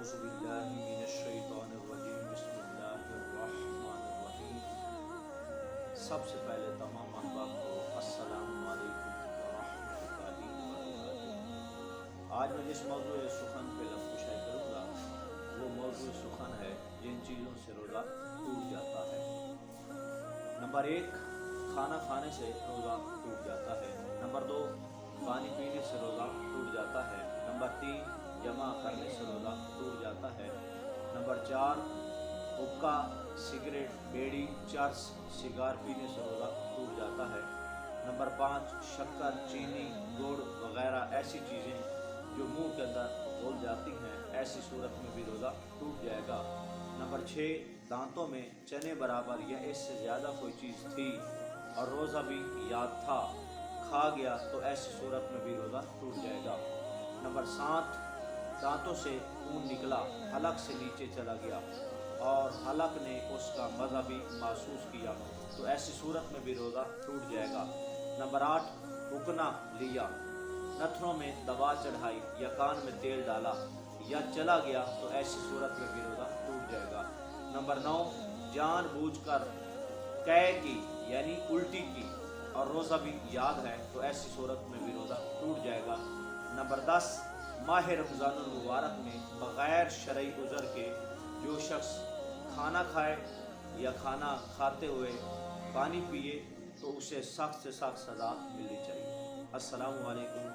اعوذ باللہ من الشیطان الرجیم بسم اللہ الرحمن الرحیم۔ سب سے پہلے تمام احباب کو السلام علیکم ورحمۃ اللہ وبرکاتہ۔ آج میں جس موضوع سخن پہ لفظ کشائی کروں گا وہ موضوع سخن ہے جن چیزوں سے روزہ ٹوٹ جاتا ہے۔ نمبر 1، کھانا کھانے سے روزہ ٹوٹ جاتا ہے۔ نمبر 2، پانی پینے سے روزہ ٹوٹ جاتا ہے۔ نمبر 3، جمع کرنے سے روزہ ٹوٹ جاتا ہے۔ نمبر 4، حقہ، سگریٹ، بیڑی، چرس، سگار پینے سے روزہ ٹوٹ جاتا ہے۔ نمبر 5، شکر، چینی، گڑ وغیرہ ایسی چیزیں جو منہ کے اندر گھل جاتی ہیں، ایسی صورت میں بھی روزہ ٹوٹ جائے گا۔ نمبر 6، دانتوں میں چنے برابر یا اس سے زیادہ کوئی چیز تھی اور روزہ بھی یاد تھا، کھا گیا تو ایسی صورت میں بھی روزہ ٹوٹ جائے گا۔ نمبر 7، دانتوں سے خون نکلا، حلق سے نیچے چلا گیا اور حلق نے اس کا مزہ بھی محسوس کیا تو ایسی صورت میں بھی روزہ ٹوٹ جائے گا۔ نمبر 8، رکنا لیا، نتھنوں میں دوا چڑھائی یا کان میں تیل ڈالا یا چلا گیا تو ایسی صورت میں بھی روزہ ٹوٹ جائے گا۔ نمبر 9، جان بوجھ کر قے کی یعنی الٹی کی اور روزہ بھی یاد ہے تو ایسی صورت میں بھی روزہ ٹوٹ جائے گا۔ نمبر 10، ماہ رمضان المبارک میں بغیر شرعی عذر کے جو شخص کھانا کھائے یا کھانا کھاتے ہوئے پانی پیے تو اسے سخت سے سخت سزا ملنی چاہیے۔ السلام علیکم